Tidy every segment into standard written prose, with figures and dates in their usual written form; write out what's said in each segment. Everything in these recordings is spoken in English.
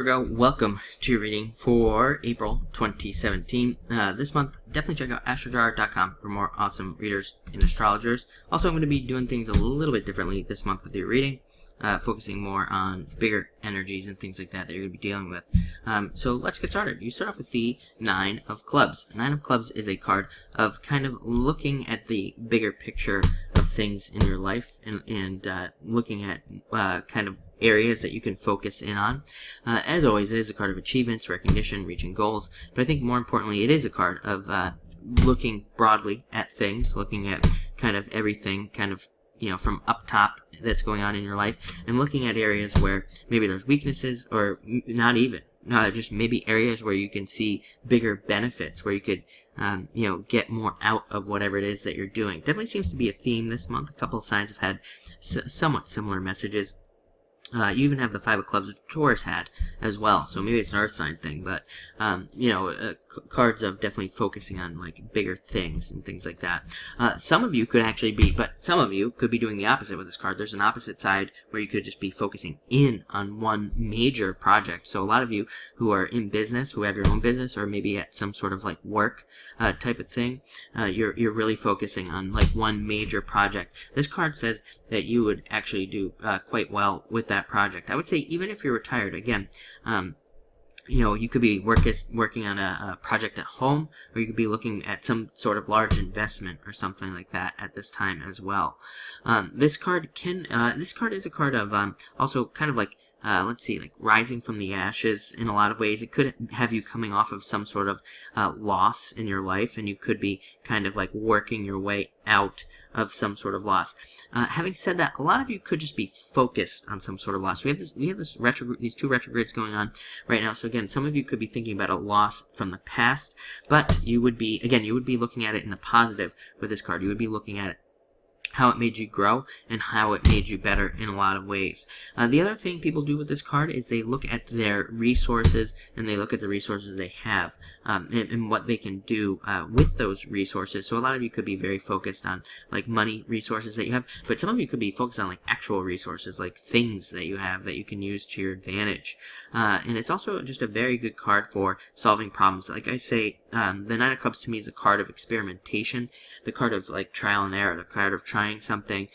Virgo, welcome to your reading for April 2017. This month, definitely check out astrojar.com for more awesome readers and astrologers. Also, I'm going to be doing things a little bit differently this month with your reading, focusing more on bigger energies and things like that you're going to be dealing with. So let's get started. You start off with the Nine of Clubs. Nine of Clubs is a card of kind of looking at the bigger picture of things in your life and looking at kind of areas that you can focus in on. As always, it is a card of achievements, recognition, reaching goals, but I think more importantly, it is a card of looking broadly at things, looking at kind of everything, kind of, from up top that's going on in your life, and looking at areas where maybe there's weaknesses, or not even, just maybe areas where you can see bigger benefits, where you could, get more out of whatever it is that you're doing. Definitely seems to be a theme this month. A couple of signs have had somewhat similar messages. You even have the Five of Clubs, which Taurus had as well, so maybe it's an Earth sign thing, but, cards of definitely focusing on, like, bigger things and things like that. Some of you could actually be, but some of you could be doing the opposite with this card. There's an opposite side where you could just be focusing in on one major project. So a lot of you who are in business, who have your own business, or maybe at some sort of, like, work type of thing, you're really focusing on, like, one major project. This card says that you would actually do quite well with that project. I would say even if you're retired, again, you could be working on a project at home, or you could be looking at some sort of large investment or something like that at this time as well. This card is a card of also kind of like like rising from the ashes in a lot of ways. It could have you coming off of some sort of loss in your life, and you could be kind of like working your way out of some sort of loss. Having said that, a lot of you could just be focused on some sort of loss. We have these two retrogrades going on right now. So again, some of you could be thinking about a loss from the past, but you would be looking at it in the positive with this card. You would be looking at it how it made you grow and how it made you better in a lot of ways. The other thing people do with this card is they look at their resources, and they look at the resources they have and what they can do with those resources. So a lot of you could be very focused on like money resources that you have, but some of you could be focused on like actual resources, like things that you have that you can use to your advantage. And it's also just a very good card for solving problems. Like I say, the Nine of Cups to me is a card of experimentation, the card of like trial and error, the card of trying something,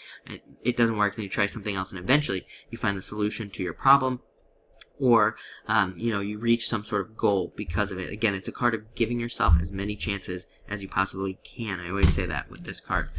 it doesn't work, then you try something else, and eventually you find the solution to your problem, or you reach some sort of goal because of it. Again, it's a card of giving yourself as many chances as you possibly can. I always say that with this card.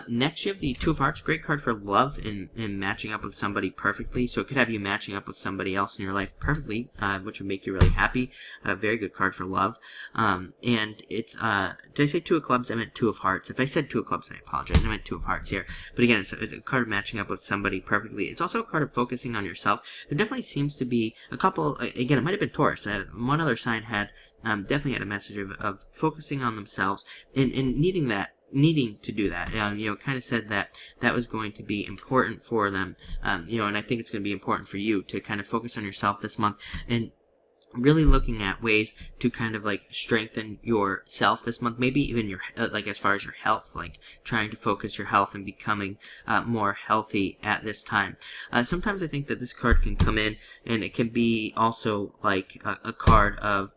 Next, you have the Two of Hearts. Great card for love and matching up with somebody perfectly. So it could have you matching up with somebody else in your life perfectly, which would make you really happy. A very good card for love. And it's, did I say Two of Clubs? I meant Two of Hearts. If I said Two of Clubs, I apologize. I meant Two of Hearts here. But again, it's a card of matching up with somebody perfectly. It's also a card of focusing on yourself. There definitely seems to be a couple, again, it might have been Taurus. One other sign had definitely had a message of focusing on themselves and needing to do that. Kind of said that was going to be important for them. And I think it's going to be important for you to kind of focus on yourself this month and really looking at ways to kind of like strengthen yourself this month, maybe even your like as far as your health, like trying to focus your health and becoming more healthy at this time. Sometimes I think that this card can come in and it can be also like a card of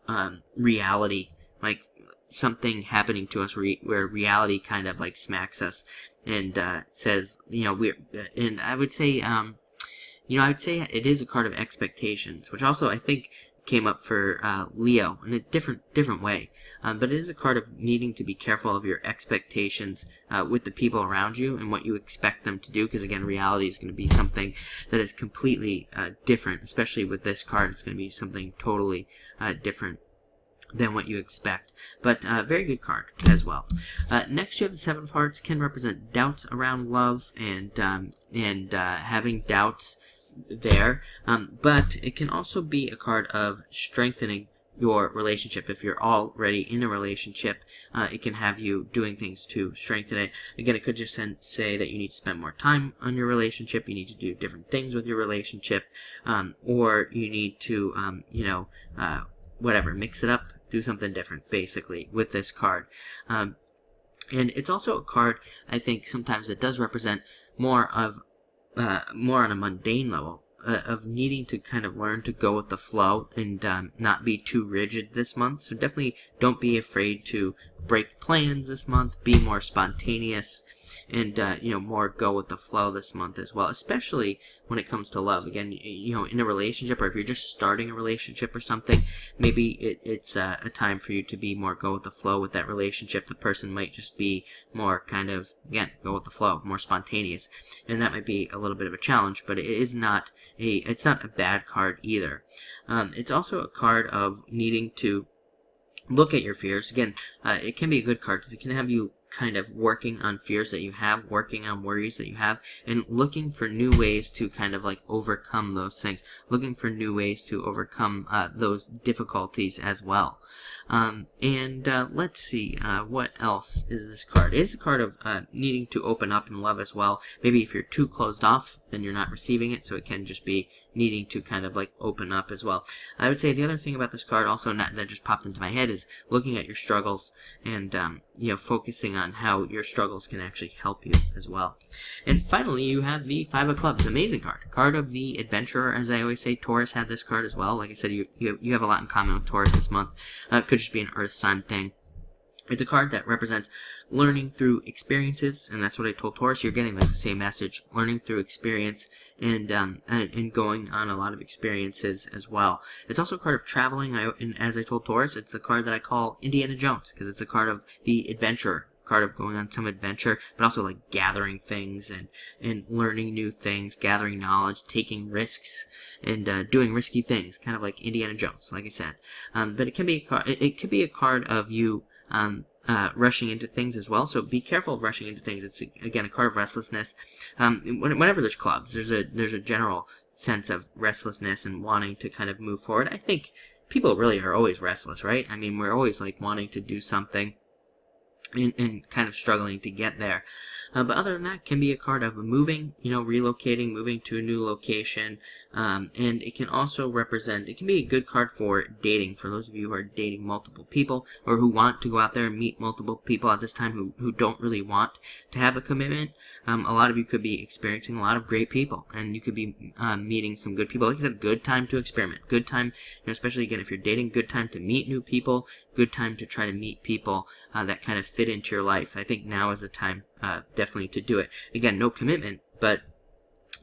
reality, like something happening to us where reality kind of like smacks us and says, and I would say it is a card of expectations, which also I think came up for Leo in a different way, but it is a card of needing to be careful of your expectations with the people around you and what you expect them to do, because again, reality is going to be something that is completely different. Especially with this card, it's going to be something totally different than what you expect, but very good card as well. Next, you have the Seven of Hearts. Can represent doubts around love and having doubts there, but it can also be a card of strengthening your relationship. If you're already in a relationship, it can have you doing things to strengthen it. Again, it could just say that you need to spend more time on your relationship, you need to do different things with your relationship, or you need to whatever, mix it up, do something different basically with this card. And it's also a card, I think, sometimes that does represent more on a mundane level. of needing to kind of learn to go with the flow and not be too rigid this month. So definitely don't be afraid to break plans this month. Be more spontaneous and more go with the flow this month as well, especially when it comes to love. Again, in a relationship, or if you're just starting a relationship or something, maybe it's a time for you to be more go with the flow with that relationship. The person might just be more kind of, again, go with the flow, more spontaneous, and that might be a little bit of a challenge, but it's not a bad card either. It's also a card of needing to look at your fears. Again, it can be a good card because it can have you kind of working on fears that you have, working on worries that you have, and looking for new ways to kind of like overcome those things, looking for new ways to overcome those difficulties as well. Let's see, what else is this card? It is a card of needing to open up in love as well. Maybe if you're too closed off, then you're not receiving it, so it can just be needing to kind of like open up as well. I would say the other thing about this card also that just popped into my head is looking at your struggles and focusing on how your struggles can actually help you as well. And finally, you have the Five of Clubs. Amazing card of the adventurer, as I always say. Taurus had this card as well. Like I said, you have a lot in common with Taurus this month. Could just be an earth sign thing. It's a card that represents learning through experiences, and that's what I told Taurus. You're getting like the same message, learning through experience and going on a lot of experiences as well. It's also a card of traveling, and as I told Taurus, it's the card that I call Indiana Jones, because it's a card of the adventurer, card of going on some adventure, but also like gathering things and learning new things, gathering knowledge, taking risks, and doing risky things, kind of like Indiana Jones, like I said. But it can be it could be a card of you rushing into things as well. So be careful of rushing into things. It's again a card of restlessness. Whenever there's clubs, there's a general sense of restlessness and wanting to kind of move forward. I think people really are always restless, right? I mean, we're always like wanting to do something and kind of struggling to get there. But other than that, can be a card of moving, relocating, moving to a new location. And it can also represent, it can be a good card for dating, for those of you who are dating multiple people or who want to go out there and meet multiple people at this time who don't really want to have a commitment. A lot of you could be experiencing a lot of great people, and you could be meeting some good people. Like I said, good time to experiment, good time, especially again if you're dating, good time to meet new people, good time to try to meet people that kind of fit into your life. I think now is the time definitely to do it. Again, no commitment, but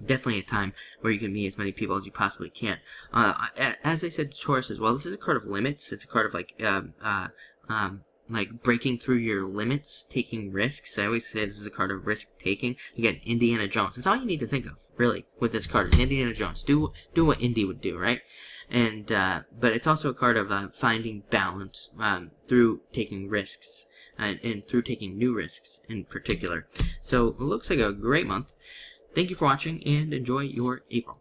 definitely a time where you can meet as many people as you possibly can. As I said to Taurus as well, this is a card of limits. It's a card of like breaking through your limits, taking risks. I always say this is a card of risk taking. Again, Indiana Jones. That's all you need to think of, really, with this card is Indiana Jones. Do what Indy would do, right? And but it's also a card of finding balance through taking risks. And through taking new risks in particular. So it looks like a great month. Thank you for watching and enjoy your April.